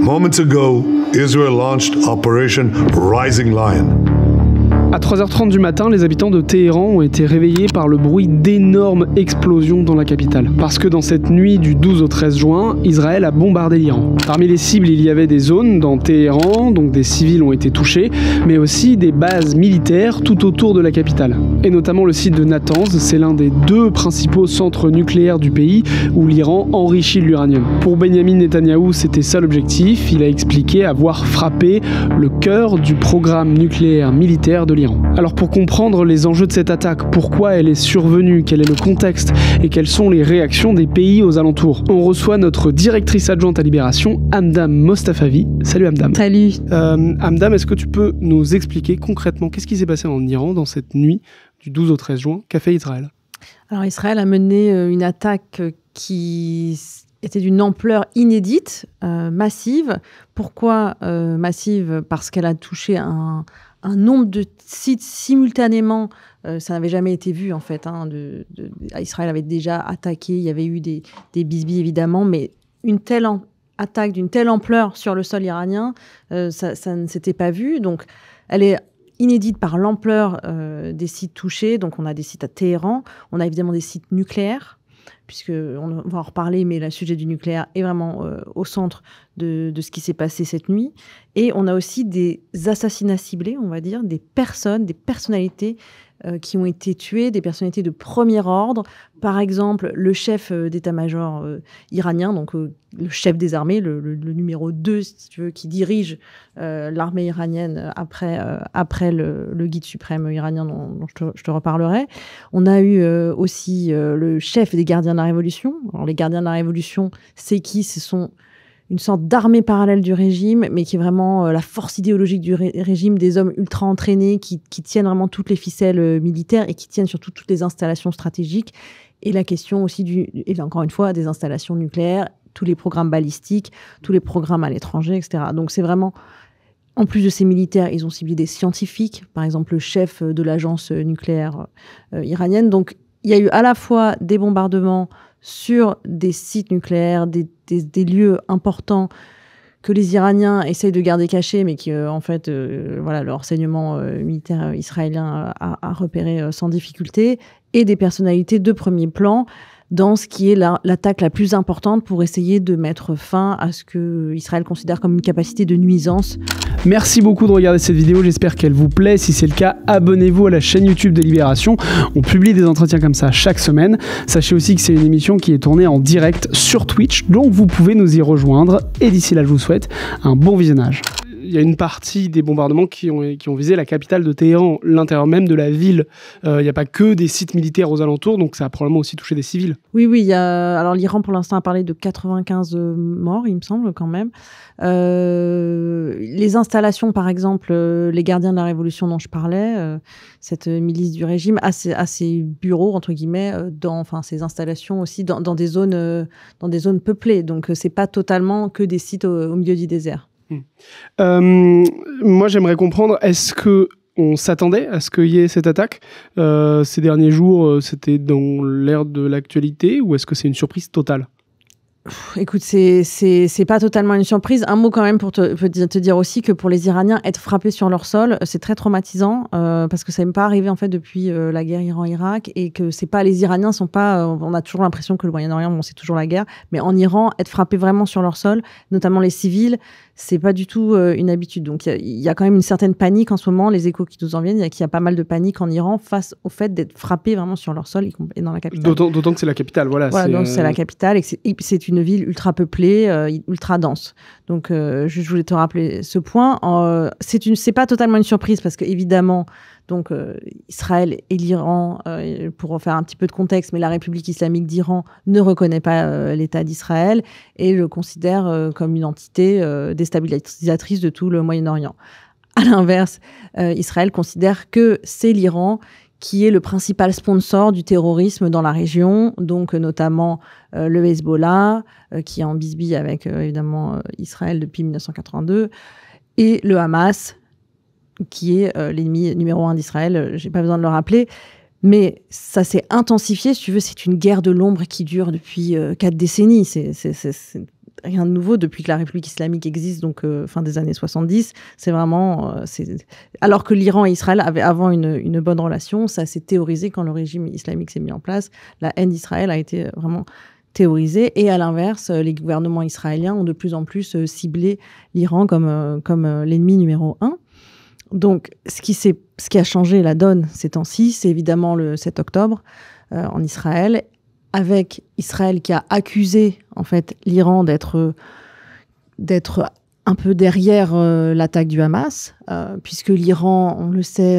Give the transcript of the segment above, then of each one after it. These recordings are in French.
Moments ago, Israel launched Operation Rising Lion. À 3h30 du matin, les habitants de Téhéran ont été réveillés par le bruit d'énormes explosions dans la capitale. Parce que dans cette nuit du 12 au 13 juin, Israël a bombardé l'Iran. Parmi les cibles, il y avait des zones dans Téhéran, donc des civils ont été touchés, mais aussi des bases militaires tout autour de la capitale. Et notamment le site de Natanz, c'est l'un des 2 principaux centres nucléaires du pays où l'Iran enrichit l'uranium. Pour Benjamin Netanyahou, c'était ça l'objectif. Il a expliqué avoir frappé le cœur du programme nucléaire militaire de l'Iran. Alors pour comprendre les enjeux de cette attaque, pourquoi elle est survenue, quel est le contexte et quelles sont les réactions des pays aux alentours, on reçoit notre directrice adjointe à Libération, Hamdam Mostafavi. Salut Hamdam. Salut. Hamdam, est-ce que tu peux nous expliquer concrètement qu'est-ce qui s'est passé en Iran dans cette nuit du 12 au 13 juin? Qu'a fait Israël? Alors Israël a mené une attaque qui était d'une ampleur inédite, massive. Pourquoi massive? Parce qu'elle a touché un nombre de sites simultanément, ça n'avait jamais été vu en fait. Israël avait déjà attaqué, il y avait eu des bisbilles évidemment, mais une telle attaque d'une telle ampleur sur le sol iranien, ça ne s'était pas vu. Donc elle est inédite par l'ampleur des sites touchés. Donc on a des sites à Téhéran, on a évidemment des sites nucléaires, puisqu'on va en reparler, mais le sujet du nucléaire est vraiment au centre de ce qui s'est passé cette nuit. Et on a aussi des assassinats ciblés, on va dire, des personnalités qui ont été tuées, des personnalités de premier ordre. Par exemple, le chef d'état-major iranien, donc le chef des armées, le numéro 2, si tu veux, qui dirige l'armée iranienne après le guide suprême iranien dont je te reparlerai. On a eu aussi le chef des gardiens de la Révolution. Alors, les gardiens de la Révolution, c'est qui? Ce sont une sorte d'armée parallèle du régime, mais qui est vraiment la force idéologique du régime, des hommes ultra entraînés qui tiennent vraiment toutes les ficelles militaires et qui tiennent surtout toutes les installations stratégiques. Et la question aussi, et encore une fois, des installations nucléaires, tous les programmes balistiques, tous les programmes à l'étranger, etc. Donc c'est vraiment, en plus de ces militaires, ils ont ciblé des scientifiques, par exemple le chef de l'agence nucléaire iranienne. Donc il y a eu à la fois des bombardements sur des sites nucléaires, des lieux importants que les Iraniens essayent de garder cachés, mais qui, en fait, le renseignement militaire israélien a repéré sans difficulté, et des personnalités de premier plan dans ce qui est l'attaque la plus importante pour essayer de mettre fin à ce que Israël considère comme une capacité de nuisance. Merci beaucoup de regarder cette vidéo, j'espère qu'elle vous plaît. Si c'est le cas, abonnez-vous à la chaîne YouTube de Libération. On publie des entretiens comme ça chaque semaine. Sachez aussi que c'est une émission qui est tournée en direct sur Twitch, donc vous pouvez nous y rejoindre. Et d'ici là, je vous souhaite un bon visionnage. Il y a une partie des bombardements qui ont visé la capitale de Téhéran, l'intérieur même de la ville. Il n'y a pas que des sites militaires aux alentours, donc ça a probablement aussi touché des civils. Oui. Alors l'Iran, pour l'instant, a parlé de 95 morts, il me semble, quand même. Les installations, par exemple, les gardiens de la Révolution dont je parlais, cette milice du régime, a ses bureaux, entre guillemets, ces installations aussi dans des zones peuplées. Donc c'est pas totalement que des sites au milieu du désert. Moi, j'aimerais comprendre, est-ce qu'on s'attendait à ce qu'il y ait cette attaque ces derniers jours? C'était dans l'air de l'actualité ou est-ce que c'est une surprise totale? Écoute, c'est pas totalement une surprise. Un mot quand même pour te dire aussi que pour les Iraniens, être frappés sur leur sol, c'est très traumatisant parce que ça n'est pas arrivé en fait depuis la guerre Iran-Irak et que c'est pas, les Iraniens sont pas, on a toujours l'impression que le Moyen-Orient, c'est toujours la guerre, mais en Iran, être frappé vraiment sur leur sol, notamment les civils, c'est pas du tout une habitude. Donc il y a quand même une certaine panique en ce moment, les échos qui nous en viennent, il y a pas mal de panique en Iran face au fait d'être frappé vraiment sur leur sol et dans la capitale. D'autant que c'est la capitale, voilà. Donc c'est la capitale et c'est une ville ultra peuplée, ultra dense. Donc je voulais te rappeler ce point. C'est pas totalement une surprise parce que évidemment, donc Israël et l'Iran, pour faire un petit peu de contexte, mais la République islamique d'Iran ne reconnaît pas l'État d'Israël et le considère comme une entité déstabilisatrice de tout le Moyen-Orient. À l'inverse, Israël considère que c'est l'Iran qui est le principal sponsor du terrorisme dans la région, donc notamment le Hezbollah, qui est en bisbille avec évidemment Israël depuis 1982, et le Hamas, qui est l'ennemi numéro 1 d'Israël, j'ai pas besoin de le rappeler, mais ça s'est intensifié, si tu veux, c'est une guerre de l'ombre qui dure depuis 4 décennies, rien de nouveau depuis que la République islamique existe, donc fin des années 70. C'est vraiment... Alors que l'Iran et Israël avaient avant une bonne relation, ça s'est théorisé quand le régime islamique s'est mis en place. La haine d'Israël a été vraiment théorisée. Et à l'inverse, les gouvernements israéliens ont de plus en plus ciblé l'Iran comme l'ennemi numéro 1. Donc, ce qui a changé la donne ces temps-ci, c'est évidemment le 7 octobre en Israël, avec Israël qui a accusé en fait l'Iran d'être un peu derrière l'attaque du Hamas, puisque l'Iran, on le sait,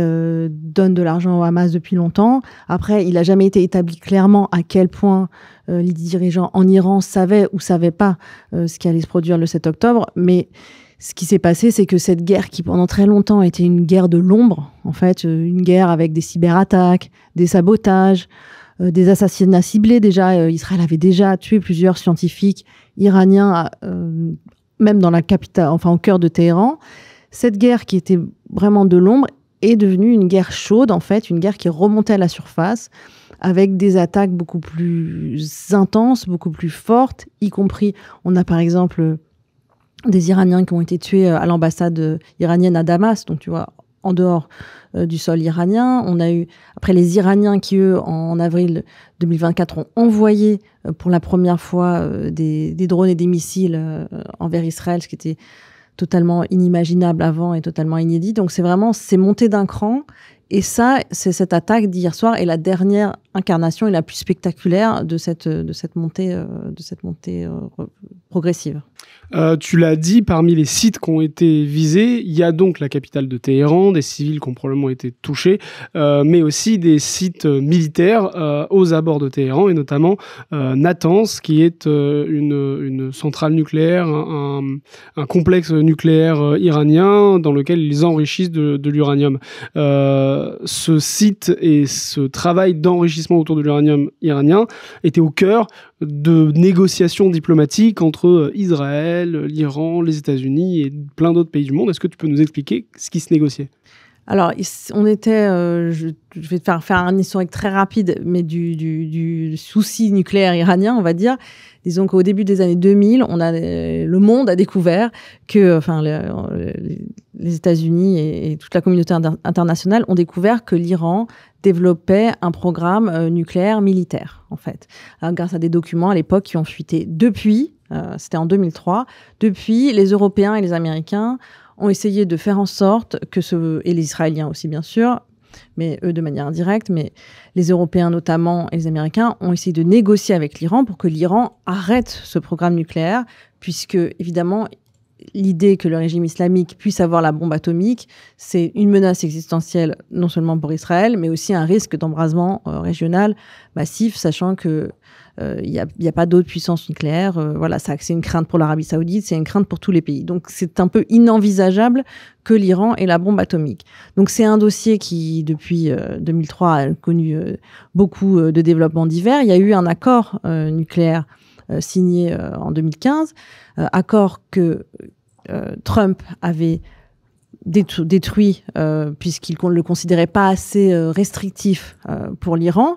donne de l'argent au Hamas depuis longtemps. Après, il n'a jamais été établi clairement à quel point les dirigeants en Iran savaient ou ne savaient pas ce qui allait se produire le 7 octobre, mais ce qui s'est passé, c'est que cette guerre, qui pendant très longtemps était une guerre de l'ombre, en fait, une guerre avec des cyberattaques, des sabotages, des assassinats ciblés. Déjà, Israël avait déjà tué plusieurs scientifiques iraniens, même dans la capitale, enfin au cœur de Téhéran. Cette guerre qui était vraiment de l'ombre est devenue une guerre chaude, en fait, une guerre qui remontait à la surface, avec des attaques beaucoup plus intenses, beaucoup plus fortes, y compris, on a par exemple des Iraniens qui ont été tués à l'ambassade iranienne à Damas, donc tu vois, en dehors du sol iranien. On a eu, après, les Iraniens qui, eux, en avril 2024, ont envoyé pour la première fois des drones et des missiles envers Israël, ce qui était totalement inimaginable avant et totalement inédit. Donc c'est monté d'un cran. Et ça, c'est cette attaque d'hier soir est la dernière incarnation et la plus spectaculaire de cette montée progressive. Tu l'as dit, parmi les sites qui ont été visés, il y a donc la capitale de Téhéran, des civils qui ont probablement été touchés, mais aussi des sites militaires aux abords de Téhéran, et notamment Natanz, qui est une centrale nucléaire, un complexe nucléaire iranien dans lequel ils enrichissent de l'uranium. Ce site et ce travail d'enrichissement autour de l'uranium iranien étaient au cœur de négociations diplomatiques entre Israël, l'Iran, les États-Unis et plein d'autres pays du monde. Est-ce que tu peux nous expliquer ce qui se négociait ? Alors, on était, je vais te faire un historique très rapide, mais du souci nucléaire iranien, on va dire. Disons qu'au début des années 2000, le monde a découvert que, les États-Unis et toute la communauté internationale ont découvert que l'Iran développait un programme nucléaire militaire, en fait. Alors, grâce à des documents à l'époque qui ont fuité depuis, c'était en 2003, depuis, les Européens et les Américains ont essayé de faire en sorte et les Israéliens aussi, bien sûr, mais eux de manière indirecte, mais les Européens notamment et les Américains ont essayé de négocier avec l'Iran pour que l'Iran arrête ce programme nucléaire, puisque, évidemment, l'idée que le régime islamique puisse avoir la bombe atomique, c'est une menace existentielle, non seulement pour Israël, mais aussi un risque d'embrasement régional massif, sachant que il y a pas d'autres puissances nucléaires. Voilà, c'est une crainte pour l'Arabie Saoudite, c'est une crainte pour tous les pays. Donc, c'est un peu inenvisageable que l'Iran ait la bombe atomique. Donc, c'est un dossier qui, depuis 2003, a connu beaucoup de développements divers. Il y a eu un accord nucléaire signé en 2015, accord que Trump avait détruit puisqu'il ne le considérait pas assez restrictif pour l'Iran.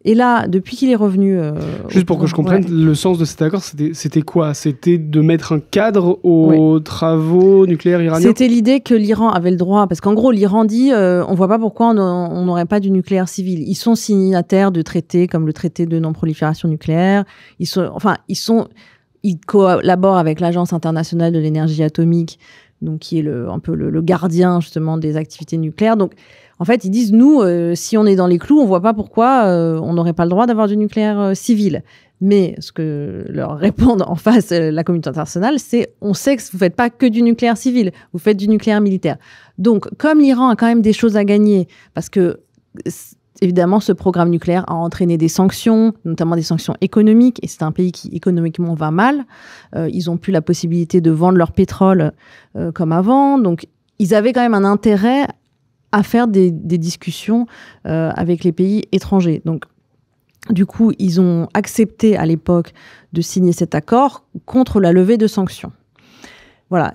Et là, depuis qu'il est revenu... Juste pour que je comprenne, le sens de cet accord, c'était quoi ? C'était de mettre un cadre aux travaux nucléaires iraniens ? C'était l'idée que l'Iran avait le droit, parce qu'en gros, l'Iran dit on voit pas pourquoi on n'aurait pas du nucléaire civil. Ils sont signataires de traités comme le traité de non-prolifération nucléaire. Ils collaborent avec l'Agence internationale de l'énergie atomique, donc qui est un peu le gardien justement des activités nucléaires. Donc, en fait, ils disent, nous, si on est dans les clous, on voit pas pourquoi on n'aurait pas le droit d'avoir du nucléaire civil. Mais ce que leur répondent en face la communauté internationale, c'est, on sait que vous faites pas que du nucléaire civil, vous faites du nucléaire militaire. Donc, comme l'Iran a quand même des choses à gagner, parce que évidemment, ce programme nucléaire a entraîné des sanctions, notamment des sanctions économiques, et c'est un pays qui économiquement va mal. Ils ont plus la possibilité de vendre leur pétrole comme avant, donc ils avaient quand même un intérêt à faire des discussions avec les pays étrangers. Donc, du coup, ils ont accepté à l'époque de signer cet accord contre la levée de sanctions. voilà.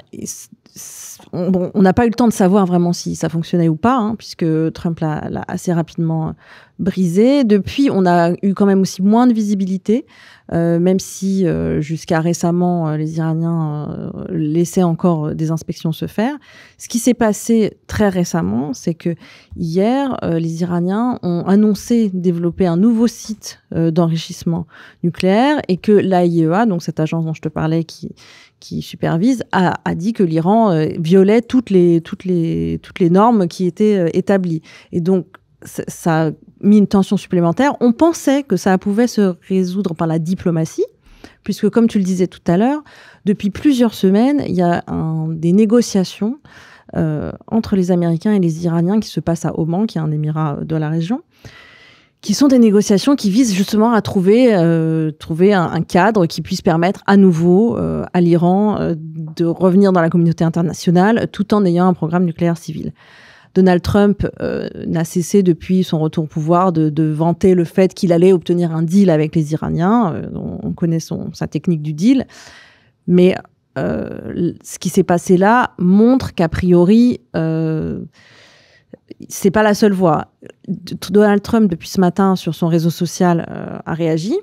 On n'a pas eu le temps de savoir vraiment si ça fonctionnait ou pas, hein, puisque Trump l'a assez rapidement brisé. Depuis, on a eu quand même aussi moins de visibilité, même si jusqu'à récemment, les Iraniens laissaient encore des inspections se faire. Ce qui s'est passé très récemment, c'est que hier, les Iraniens ont annoncé développer un nouveau site d'enrichissement nucléaire et que l'AIEA, donc cette agence dont je te parlais qui supervise, a dit que l'Iran violait toutes les normes qui étaient établies. Et donc, ça a mis une tension supplémentaire. On pensait que ça pouvait se résoudre par la diplomatie, puisque, comme tu le disais tout à l'heure, depuis plusieurs semaines, il y a des négociations entre les Américains et les Iraniens qui se passent à Oman, qui est un émirat de la région, qui sont des négociations qui visent justement à trouver un cadre qui puisse permettre à nouveau à l'Iran de revenir dans la communauté internationale tout en ayant un programme nucléaire civil. Donald Trump n'a cessé depuis son retour au pouvoir de vanter le fait qu'il allait obtenir un deal avec les Iraniens. On connaît sa technique du deal. Mais ce qui s'est passé là montre qu'a priori, c'est pas la seule voie. Donald Trump, depuis ce matin, sur son réseau social, a réagi.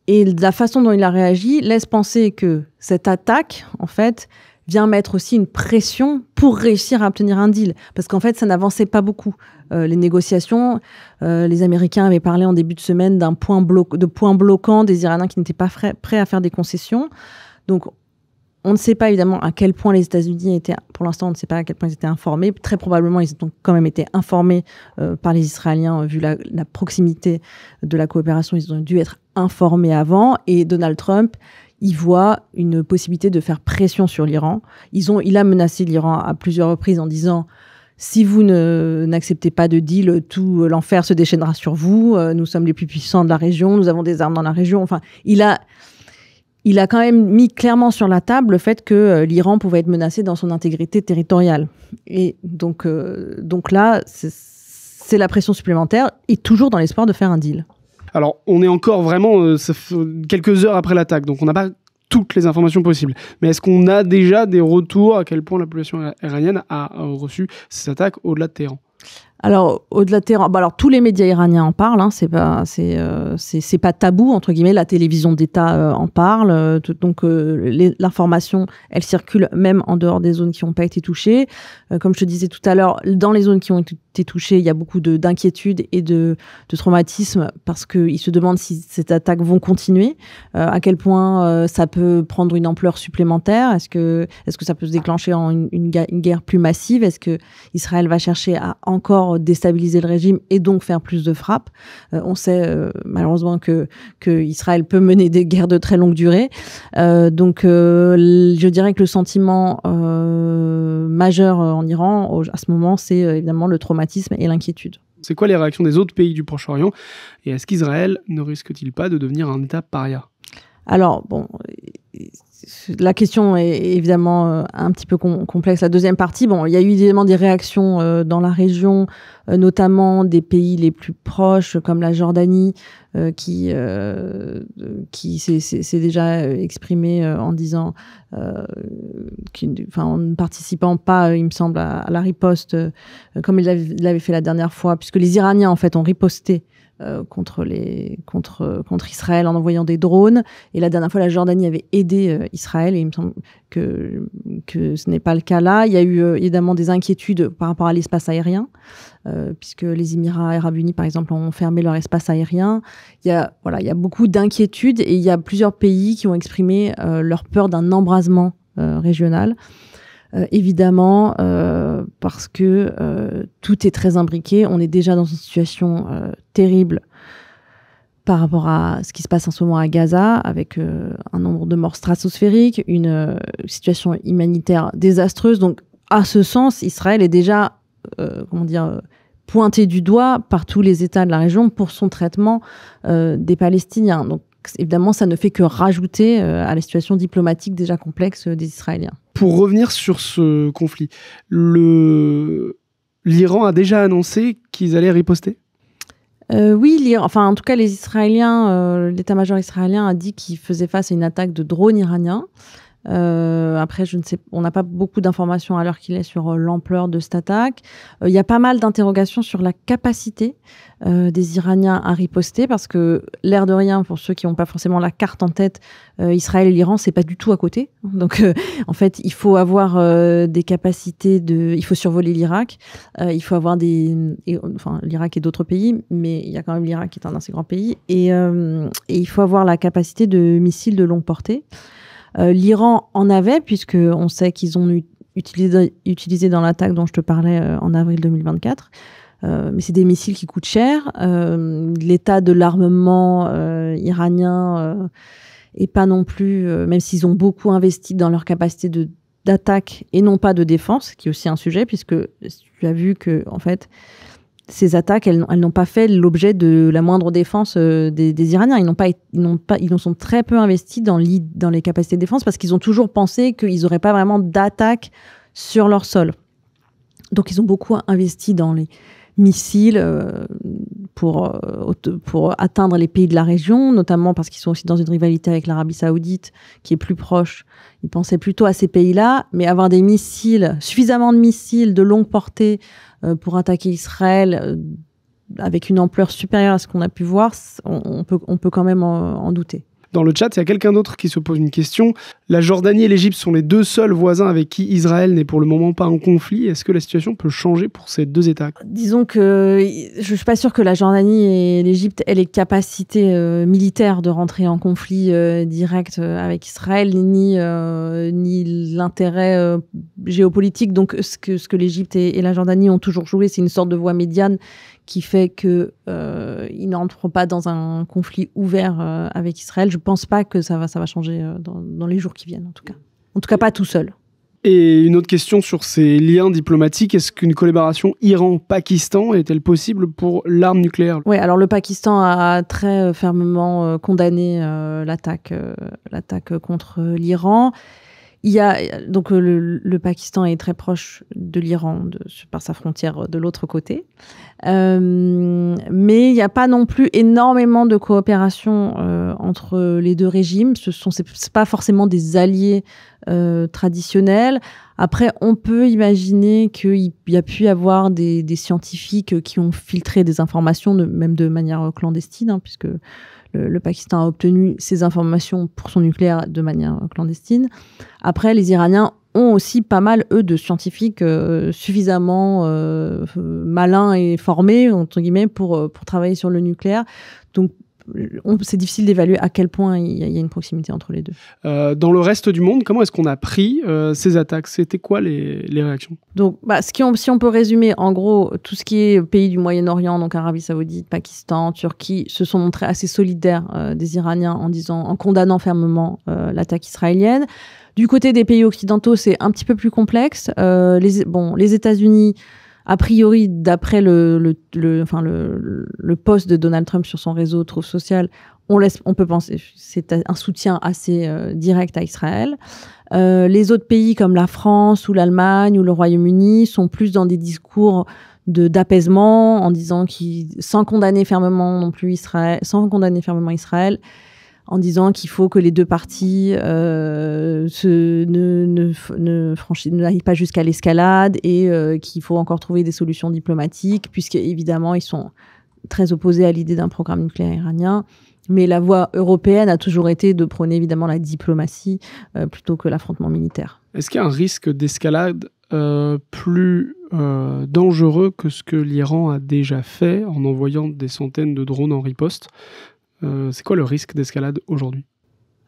Et la façon dont il a réagi laisse penser que cette attaque, en fait, vient mettre aussi une pression pour réussir à obtenir un deal. Parce qu'en fait, ça n'avançait pas beaucoup. Les négociations, les Américains avaient parlé en début de semaine de points bloquants des Iraniens qui n'étaient pas prêts à faire des concessions. Donc, on ne sait pas évidemment à quel point les États-Unis étaient, pour l'instant, on ne sait pas à quel point ils étaient informés. Très probablement, ils ont quand même été informés par les Israéliens, vu la proximité de la coopération. Ils ont dû être informés avant. Et Donald Trump, il voit une possibilité de faire pression sur l'Iran. Il a menacé l'Iran à plusieurs reprises en disant « Si vous n'acceptez pas de deal, tout l'enfer se déchaînera sur vous. Nous sommes les plus puissants de la région. Nous avons des armes dans la région. » Enfin, il a quand même mis clairement sur la table le fait que l'Iran pouvait être menacé dans son intégrité territoriale. Et donc là, c'est la pression supplémentaire et toujours dans l'espoir de faire un deal. Alors, on est encore vraiment quelques heures après l'attaque, donc on n'a pas toutes les informations possibles. Mais est-ce qu'on a déjà des retours à quel point la population iranienne a reçu ces attaques au-delà de Téhéran ? Alors, au-delà de Téhéran, alors tous les médias iraniens en parlent, hein, c'est pas tabou, entre guillemets, la télévision d'État en parle, donc l'information, elle circule même en dehors des zones qui n'ont pas été touchées. Comme je te disais tout à l'heure, dans les zones qui ont été touchées, il y a beaucoup d'inquiétudes et de traumatisme parce qu'ils se demandent si ces attaques vont continuer, à quel point ça peut prendre une ampleur supplémentaire, est-ce que ça peut se déclencher en une guerre plus massive, est-ce que Israël va chercher à encore déstabiliser le régime et donc faire plus de frappes. On sait malheureusement que Israël peut mener des guerres de très longue durée. Donc je dirais que le sentiment majeur en Iran à ce moment, c'est évidemment le traumatisme et l'inquiétude. C'est quoi les réactions des autres pays du Proche-Orient et est-ce qu'Israël ne risque-t-il pas de devenir un État paria ? Alors, bon, la question est évidemment un petit peu complexe. La deuxième partie, bon, il y a eu évidemment des réactions dans la région, notamment des pays les plus proches, comme la Jordanie, qui s'est déjà exprimé en disant, en ne participant pas, il me semble, à la riposte, comme il l'avait fait la dernière fois, puisque les Iraniens, en fait, ont riposté contre Israël en envoyant des drones. Et la dernière fois, la Jordanie avait aidé Israël et il me semble que ce n'est pas le cas là. Il y a eu évidemment des inquiétudes par rapport à l'espace aérien, puisque les Émirats arabes unis, par exemple, ont fermé leur espace aérien. Il y a beaucoup d'inquiétudes et il y a plusieurs pays qui ont exprimé leur peur d'un embrasement régional. Évidemment, parce que tout est très imbriqué. On est déjà dans une situation terrible par rapport à ce qui se passe en ce moment à Gaza, avec un nombre de morts stratosphériques, une situation humanitaire désastreuse. Donc, à ce sens, Israël est déjà, pointé du doigt par tous les États de la région pour son traitement des Palestiniens. Donc, évidemment, ça ne fait que rajouter à la situation diplomatique déjà complexe des Israéliens. Pour revenir sur ce conflit, l'Iran a déjà annoncé qu'ils allaient riposter ? Oui, en tout cas, les Israéliens, l'état-major israélien a dit qu'il faisait face à une attaque de drones iraniens. Après, on n'a pas beaucoup d'informations à l'heure qu'il est sur l'ampleur de cette attaque. Il y a pas mal d'interrogations sur la capacité des Iraniens à riposter, parce que l'air de rien, pour ceux qui n'ont pas forcément la carte en tête, Israël et l'Iran, c'est pas du tout à côté. Donc, en fait, il faut avoir des capacités il faut survoler l'Irak. Il faut avoir l'Irak et d'autres pays, mais il y a quand même l'Irak qui est un assez grand pays. Et il faut avoir la capacité de missiles de longue portée. L'Iran en avait, puisque on sait qu'ils ont utilisé dans l'attaque dont je te parlais en avril 2024. Mais c'est des missiles qui coûtent cher. L'état de l'armement iranien est pas non plus, même s'ils ont beaucoup investi dans leur capacité d'attaque et non pas de défense, qui est aussi un sujet, puisque tu as vu que en fait ces attaques, elles n'ont pas fait l'objet de la moindre défense des Iraniens. Ils sont très peu investis dans les capacités de défense, parce qu'ils ont toujours pensé qu'ils n'auraient pas vraiment d'attaque sur leur sol. Donc, ils ont beaucoup investi dans les missiles pour atteindre les pays de la région, notamment parce qu'ils sont aussi dans une rivalité avec l'Arabie Saoudite, qui est plus proche. Ils pensaient plutôt à ces pays-là, mais avoir des missiles, suffisamment de missiles de longue portée pour attaquer Israël avec une ampleur supérieure à ce qu'on a pu voir, on peut quand même en douter. Dans le chat, il y a quelqu'un d'autre qui se pose une question. La Jordanie et l'Égypte sont les deux seuls voisins avec qui Israël n'est pour le moment pas en conflit. Est-ce que la situation peut changer pour ces deux États ? Disons que je ne suis pas sûre que la Jordanie et l'Égypte aient les capacités militaires de rentrer en conflit direct avec Israël, ni l'intérêt géopolitique. Donc, ce que l'Égypte et la Jordanie ont toujours joué, c'est une sorte de voie médiane qui fait qu'ils n'entrent pas dans un conflit ouvert avec Israël. Je ne pense pas que ça va changer dans les jours qui viennent, en tout cas. En tout cas, pas tout seul. Et une autre question sur ces liens diplomatiques. Est-ce qu'une collaboration Iran-Pakistan est-elle possible pour l'arme nucléaire ? Oui, alors le Pakistan a très fermement condamné l'attaque contre l'Iran. Donc le Pakistan est très proche de l'Iran par sa frontière de l'autre côté. Mais il n'y a pas non plus énormément de coopération entre les deux régimes. C'est pas forcément des alliés traditionnels. Après, on peut imaginer qu'il y a pu y avoir des scientifiques qui ont filtré des informations, même de manière clandestine, puisque le Pakistan a obtenu ces informations pour son nucléaire de manière clandestine. Après, les Iraniens ont aussi pas mal, eux, de scientifiques suffisamment malins et formés, entre guillemets, pour travailler sur le nucléaire. Donc, c'est difficile d'évaluer à quel point il y a une proximité entre les deux. Dans le reste du monde, comment est-ce qu'on a pris ces attaques ? C'était quoi les réactions ? Donc, si on peut résumer, en gros, tout ce qui est pays du Moyen-Orient, donc Arabie Saoudite, Pakistan, Turquie, se sont montrés assez solidaires des Iraniens en condamnant fermement l'attaque israélienne. Du côté des pays occidentaux, c'est un petit peu plus complexe. Les États-Unis, a priori, d'après le post de Donald Trump sur son réseau Truth Social, on peut penser que c'est un soutien assez direct à Israël. Les autres pays comme la France ou l'Allemagne ou le Royaume-Uni sont plus dans des discours d'apaisement, en disant sans condamner fermement Israël, en disant qu'il faut que les deux parties n'aillent pas jusqu'à l'escalade et qu'il faut encore trouver des solutions diplomatiques, puisqu'évidemment, ils sont très opposés à l'idée d'un programme nucléaire iranien. Mais la voie européenne a toujours été de prôner évidemment la diplomatie plutôt que l'affrontement militaire. Est-ce qu'il y a un risque d'escalade plus dangereux que ce que l'Iran a déjà fait en envoyant des centaines de drones en riposte ? C'est quoi le risque d'escalade aujourd'hui ?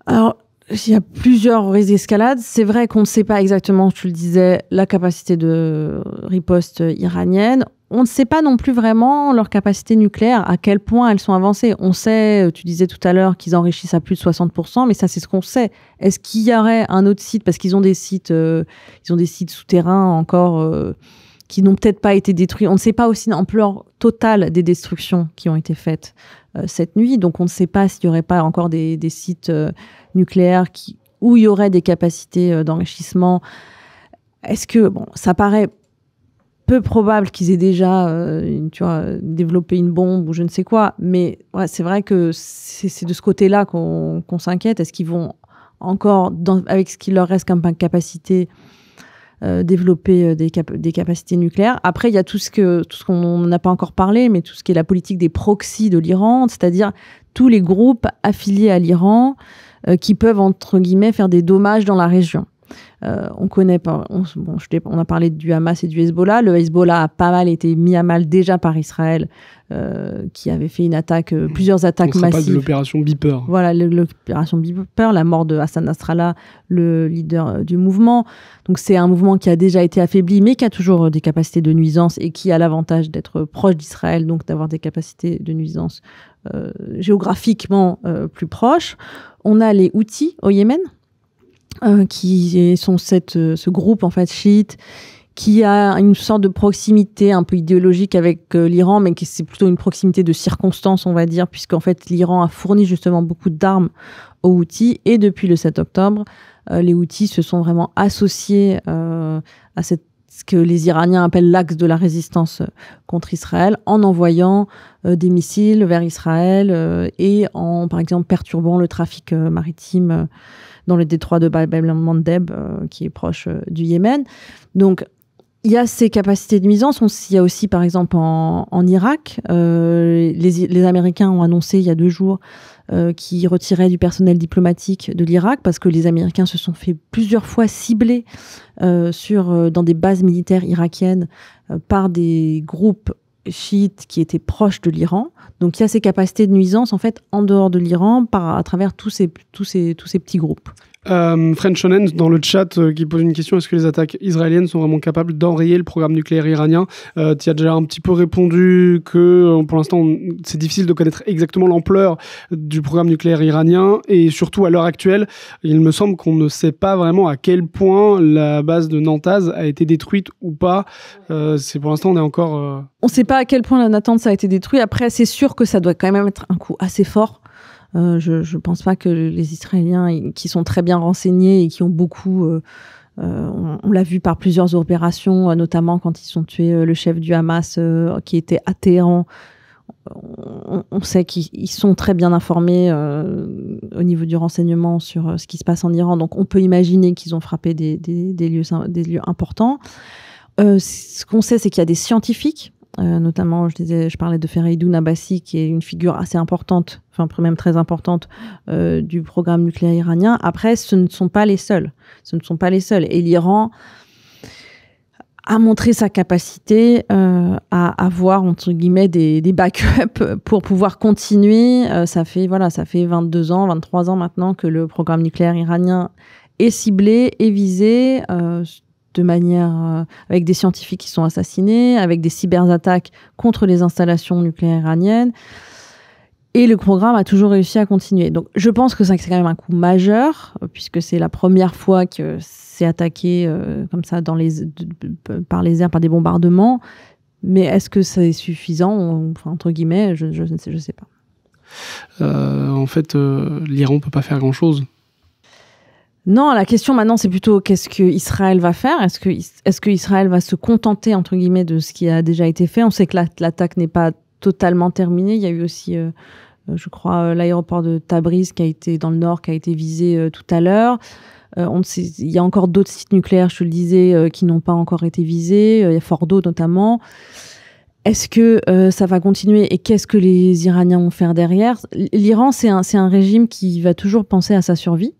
Alors, il y a plusieurs risques d'escalade. C'est vrai qu'on ne sait pas exactement, tu le disais, la capacité de riposte iranienne. On ne sait pas non plus vraiment leur capacité nucléaire, à quel point elles sont avancées. On sait, tu disais tout à l'heure, qu'ils enrichissent à plus de 60%, mais ça, c'est ce qu'on sait. Est-ce qu'il y aurait un autre site ? Parce qu'ils ont des sites souterrains encore qui n'ont peut-être pas été détruits. On ne sait pas aussi l'ampleur totale des destructions qui ont été faites cette nuit. Donc, on ne sait pas s'il n'y aurait pas encore des sites nucléaires où il y aurait des capacités d'enrichissement. Est-ce que, ça paraît peu probable qu'ils aient déjà développé une bombe ou je ne sais quoi, mais c'est vrai que c'est de ce côté-là qu'on s'inquiète. Est-ce qu'ils vont encore, avec ce qui leur reste comme capacité, développer des capacités nucléaires. Après, il y a tout ce qu'on n'a pas encore parlé, mais tout ce qui est la politique des proxys de l'Iran, c'est-à-dire tous les groupes affiliés à l'Iran qui peuvent, entre guillemets, faire des dommages dans la région. On connaît pas. On a parlé du Hamas et du Hezbollah. Le Hezbollah a pas mal été mis à mal déjà par Israël, qui avait fait une attaque, plusieurs attaques massives. On parle de l'opération Beeper. Voilà, l'opération Beeper, la mort de Hassan Nasrallah, le leader du mouvement. Donc c'est un mouvement qui a déjà été affaibli, mais qui a toujours des capacités de nuisance et qui a l'avantage d'être proche d'Israël, donc d'avoir des capacités de nuisance géographiquement plus proches. On a les Houthis au Yémen. Qui sont ce groupe en fait chiite qui a une sorte de proximité un peu idéologique avec l'Iran, mais qui c'est plutôt une proximité de circonstance, on va dire, puisqu'en fait l'Iran a fourni justement beaucoup d'armes aux Houthis, et depuis le 7 octobre, les Houthis se sont vraiment associés à ce que les Iraniens appellent l'axe de la résistance contre Israël, en envoyant des missiles vers Israël et en, par exemple, perturbant le trafic maritime dans le détroit de Bab el-Mandeb, qui est proche du Yémen. Donc, il y a ces capacités de nuisance. Il y a aussi, par exemple, en Irak, les Américains ont annoncé il y a 2 jours qu'ils retiraient du personnel diplomatique de l'Irak parce que les Américains se sont fait plusieurs fois cibler dans des bases militaires irakiennes par des groupes chiites qui étaient proches de l'Iran. Donc, il y a ces capacités de nuisance, en fait, en dehors de l'Iran, à travers tous ces petits groupes. French Shonen, dans le chat, qui pose une question: est-ce que les attaques israéliennes sont vraiment capables d'enrayer le programme nucléaire iranien? Tu as déjà un petit peu répondu que, pour l'instant, c'est difficile de connaître exactement l'ampleur du programme nucléaire iranien, et surtout, à l'heure actuelle, il me semble qu'on ne sait pas vraiment à quel point la base de Natanz a été détruite ou pas. Pour l'instant, on est encore... On ne sait pas à quel point la Natanz a été détruite. Après, c'est sûr que ça doit quand même être un coup assez fort. Je ne pense pas que les Israéliens, qui sont très bien renseignés et qui ont beaucoup... on l'a vu par plusieurs opérations, notamment quand ils ont tué le chef du Hamas qui était à Téhéran. On sait qu'ils sont très bien informés au niveau du renseignement sur ce qui se passe en Iran. Donc, on peut imaginer qu'ils ont frappé des lieux importants. Ce qu'on sait, c'est qu'il y a des scientifiques, notamment, je parlais de Fereydoun Abbasi, qui est une figure assez importante, enfin même très importante, du programme nucléaire iranien. Après, ce ne sont pas les seuls. Et l'Iran a montré sa capacité à avoir, entre guillemets, des backups pour pouvoir continuer. Ça fait 22 ans, 23 ans maintenant que le programme nucléaire iranien est ciblé, est visé, de manière avec des scientifiques qui sont assassinés, avec des cyberattaques contre les installations nucléaires iraniennes. Et le programme a toujours réussi à continuer. Donc, je pense que c'est quand même un coup majeur, puisque c'est la première fois que c'est attaqué comme ça par les airs, par des bombardements. Mais est-ce que c'est suffisant, entre guillemets, je ne sais pas. En fait, l'Iran ne peut pas faire grand-chose. Non, la question maintenant, c'est plutôt qu'est-ce qu'Israël va faire? Est-ce que Israël va se contenter, entre guillemets, de ce qui a déjà été fait? On sait que l'attaque n'est pas totalement terminée. Il y a eu aussi, je crois, l'aéroport de Tabriz dans le nord, qui a été visé tout à l'heure. Il y a encore d'autres sites nucléaires, je te le disais, qui n'ont pas encore été visés. Il y a Fordo notamment. Est-ce que ça va continuer et qu'est-ce que les Iraniens vont faire derrière? L'Iran, c'est un régime qui va toujours penser à sa survie.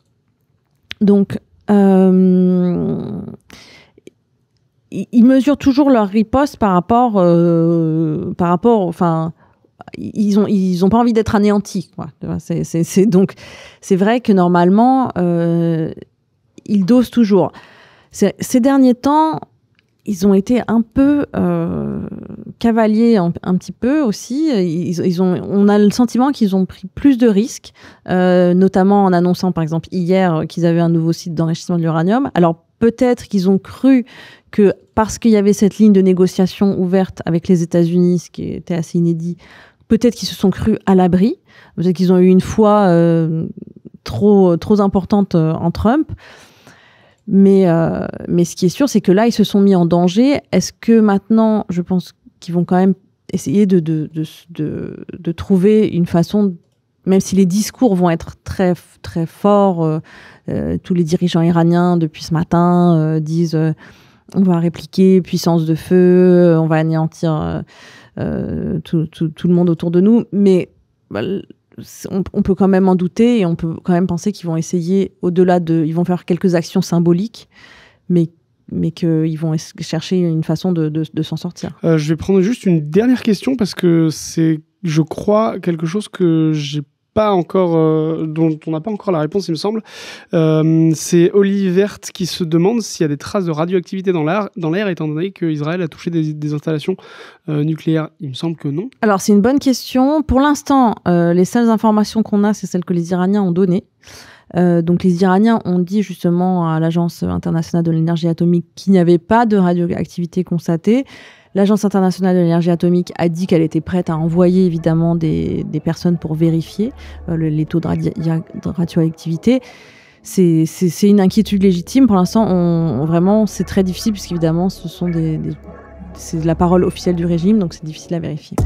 Donc, ils mesurent toujours leur riposte par rapport, enfin, ils ont pas envie d'être anéantis, quoi. Donc, c'est vrai que normalement, ils dosent toujours. Ces derniers temps, ils ont été un peu cavaliers un petit peu aussi. On a le sentiment qu'ils ont pris plus de risques, notamment en annonçant par exemple hier qu'ils avaient un nouveau site d'enrichissement de l'uranium. Alors peut-être qu'ils ont cru que parce qu'il y avait cette ligne de négociation ouverte avec les États-Unis, ce qui était assez inédit, peut-être qu'ils se sont crus à l'abri. Peut-être qu'ils ont eu une foi trop importante en Trump. Mais ce qui est sûr, c'est que là, ils se sont mis en danger. Est-ce que maintenant, je pense qu'ils vont quand même essayer de trouver une façon même si les discours vont être très, très forts, tous les dirigeants iraniens depuis ce matin disent on va répliquer, puissance de feu, on va anéantir tout le monde autour de nous. Mais on peut quand même en douter et on peut quand même penser qu'ils vont essayer, ils vont faire quelques actions symboliques, mais qu'ils vont chercher une façon de s'en sortir. Je vais prendre juste une dernière question parce que c'est, je crois, quelque chose que j'ai pas encore, dont on n'a pas encore la réponse, il me semble. C'est Olivert qui se demande s'il y a des traces de radioactivité dans l'air, étant donné qu'Israël a touché des installations nucléaires. Il me semble que non. Alors, c'est une bonne question. Pour l'instant, les seules informations qu'on a, c'est celles que les Iraniens ont données. Donc, les Iraniens ont dit justement à l'Agence internationale de l'énergie atomique qu'il n'y avait pas de radioactivité constatée. L'Agence internationale de l'énergie atomique a dit qu'elle était prête à envoyer évidemment des personnes pour vérifier les taux de radioactivité. C'est une inquiétude légitime. Pour l'instant, vraiment, c'est très difficile puisqu'évidemment, c'est la parole officielle du régime, donc c'est difficile à vérifier.